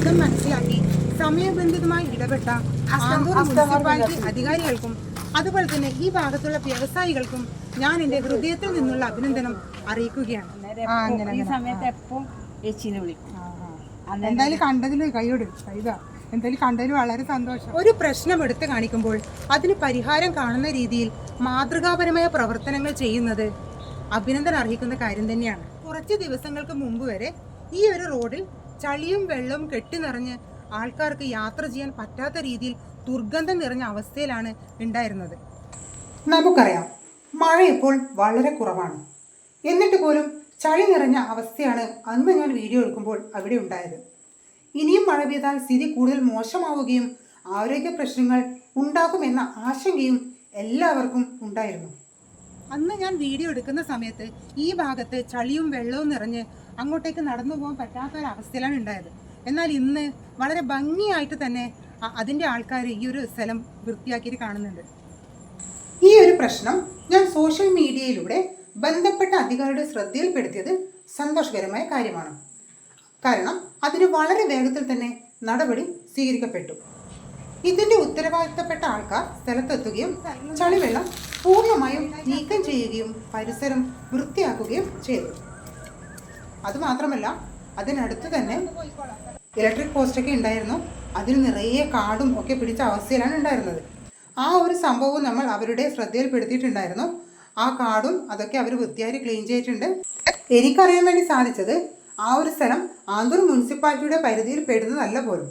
ദുരിതം മനസ്സിലാക്കി സമയബന്ധിതമായി ഇടപെട്ട ആന്തൂർ മുനിസിപ്പാലിറ്റി അധികാരികൾക്കും അതുപോലെ തന്നെ ഈ ഭാഗത്തുള്ള വ്യവസായികൾക്കും ഞാൻ എൻ്റെ ഹൃദയത്തിൽ നിന്നുള്ള അഭിനന്ദനം അറിയിക്കുകയാണ്. ഈ സമയത്ത് എപ്പോൾ ചേച്ചീനെ വിളിക്കും. എന്തായാലും കണ്ടതിൽ കൈയോട് എന്തായാലും കണ്ടതിൽ വളരെ സന്തോഷം. ഒരു പ്രശ്നം എടുത്തു കാണിക്കുമ്പോൾ അതിന് പരിഹാരം കാണുന്ന രീതിയിൽ മാതൃകാപരമായ പ്രവർത്തനങ്ങൾ ചെയ്യുന്നത് അഭിനന്ദനം അർഹിക്കുന്ന കാര്യം തന്നെയാണ്. കുറച്ച് ദിവസങ്ങൾക്ക് മുമ്പ് വരെ ഈ ഒരു റോഡിൽ ചളിയും വെള്ളവും കെട്ടിനിറഞ്ഞ് ആൾക്കാർക്ക് യാത്ര ചെയ്യാൻ പറ്റാത്ത രീതിയിൽ ദുർഗന്ധം നിറഞ്ഞ അവസ്ഥയിലാണ് ഉണ്ടായിരുന്നത്. നമുക്കറിയാം, മഴ ഇപ്പോൾ വളരെ കുറവാണ്. എന്നിട്ട് പോലും ചളി നിറഞ്ഞ അവസ്ഥയാണ് അന്ന് ഞാൻ വീഡിയോ എടുക്കുമ്പോൾ അവിടെ ഉണ്ടായത്. ഇനിയും മഴ പെയ്താൽ സ്ഥിതി കൂടുതൽ മോശമാവുകയും ആരോഗ്യ പ്രശ്നങ്ങൾ ഉണ്ടാകുമെന്ന ആശങ്കയും എല്ലാവർക്കും ഉണ്ടായിരുന്നു. അന്ന് ഞാൻ വീഡിയോ എടുക്കുന്ന സമയത്ത് ഈ ഭാഗത്ത് ചളിയും വെള്ളവും നിറഞ്ഞ് അങ്ങോട്ടേക്ക് നടന്നു പോകാൻ പറ്റാത്തൊരവസ്ഥയിലാണ് ഉണ്ടായത്. എന്നാൽ ഇന്ന് വളരെ ഭംഗിയായിട്ട് തന്നെ അതിൻ്റെ ആൾക്കാർ ഈ ഒരു സ്ഥലം വൃത്തിയാക്കിയിട്ട് കാണുന്നുണ്ട്. ഈ ഒരു പ്രശ്നം ഞാൻ സോഷ്യൽ മീഡിയയിലൂടെ ബന്ധപ്പെട്ട അധികാരിയുടെ ശ്രദ്ധയിൽപ്പെടുത്തിയത് സന്തോഷകരമായ കാര്യമാണ്. കാരണം അതിന് വളരെ വേഗത്തിൽ തന്നെ നടപടി സ്വീകരിക്കപ്പെട്ടു. ഇതിൻ്റെ ഉത്തരവാദിത്തപ്പെട്ട ആൾക്കാർ സ്ഥലത്തെത്തുകയും ചളിവെള്ളം പൂർണ്ണമായും നീക്കം ചെയ്യുകയും പരിസരം വൃത്തിയാക്കുകയും ചെയ്തു. അതുമാത്രമല്ല, അതിനടുത്ത് തന്നെ ഇലക്ട്രിക് പോസ്റ്റൊക്കെ ഉണ്ടായിരുന്നു. അതിൽ നിറയെ കാടും ഒക്കെ പിടിച്ച അവസ്ഥയിലാണ് ഉണ്ടായിരുന്നത്. ആ ഒരു സംഭവം നമ്മൾ അവരുടെ ശ്രദ്ധയിൽപ്പെടുത്തിയിട്ടുണ്ടായിരുന്നു. ആ കാടും അതൊക്കെ അവർ വൃത്തിയായി ക്ലീൻ ചെയ്തിട്ടുണ്ട്. എനിക്കറിയാൻ വേണ്ടി സാധിച്ചത് ആ ഒരു സ്ഥലം ആന്തൂർ മുനിസിപ്പാലിറ്റിയുടെ പരിധിയിൽ പെടുന്നതല്ല പോലും.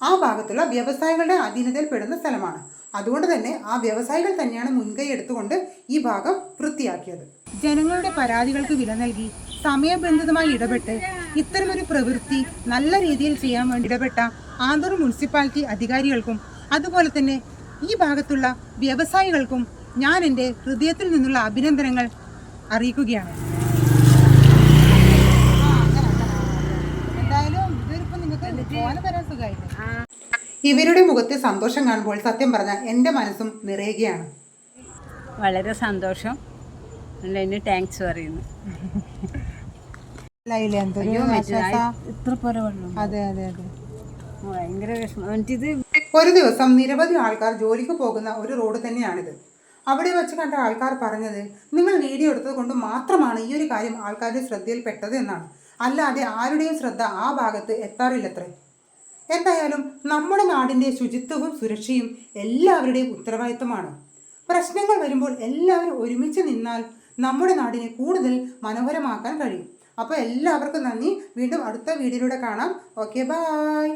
ആ ഭാഗത്തുള്ള വ്യവസായികളുടെ അധീനതയിൽ പെടുന്ന സ്ഥലമാണ്. അതുകൊണ്ട് തന്നെ ആ വ്യവസായികൾ തന്നെയാണ് മുൻകൈ എടുത്തുകൊണ്ട് ഈ ഭാഗം വൃത്തിയാക്കിയത്. ജനങ്ങളുടെ പരാതികൾക്ക് വില നൽകി സമയബന്ധിതമായി ഇടപെട്ട് ഇത്തരമൊരു പ്രവൃത്തി നല്ല രീതിയിൽ ചെയ്യാൻ വേണ്ടി ഇടപെട്ട ആന്തൂർ മുനിസിപ്പാലിറ്റി അധികാരികൾക്കും അതുപോലെ തന്നെ ഈ ഭാഗത്തുള്ള വ്യവസായികൾക്കും ഞാൻ എൻ്റെ ഹൃദയത്തിൽ നിന്നുള്ള അഭിനന്ദനങ്ങൾ അറിയിക്കുകയാണ്. ഇവരുടെ മുഖത്തെ സന്തോഷം കാണുമ്പോൾ സത്യം പറഞ്ഞാൽ എൻ്റെ മനസ്സും നിറയുകയാണ്. വളരെ സന്തോഷം. താങ്ക്സ് പറയുന്നു. ഒരു ദിവസം നിരവധി ആൾക്കാർ ജോലിക്ക് പോകുന്ന ഒരു റോഡ് തന്നെയാണിത്. അവിടെ വെച്ച് കണ്ട ആൾക്കാർ പറഞ്ഞത്, നിങ്ങൾ വീഡിയോ എടുത്തത് കൊണ്ട് മാത്രമാണ് ഈ ഒരു കാര്യം ആൾക്കാരുടെ ശ്രദ്ധയിൽപ്പെട്ടത് എന്നാണ്. അല്ലാതെ ആരുടെയും ശ്രദ്ധ ആ ഭാഗത്ത് എത്താറില്ലത്രേ. എന്തായാലും നമ്മുടെ നാടിൻ്റെ ശുചിത്വവും സുരക്ഷയും എല്ലാവരുടെയും ഉത്തരവാദിത്തമാണ്. പ്രശ്നങ്ങൾ വരുമ്പോൾ എല്ലാവരും ഒരുമിച്ച് നിന്നാൽ നമ്മുടെ നാടിനെ കൂടുതൽ മനോഹരമാക്കാൻ കഴിയും. അപ്പോൾ എല്ലാവർക്കും നന്ദി. വീണ്ടും അടുത്ത വീഡിയോയിലൂടെ കാണാം. Okay, by.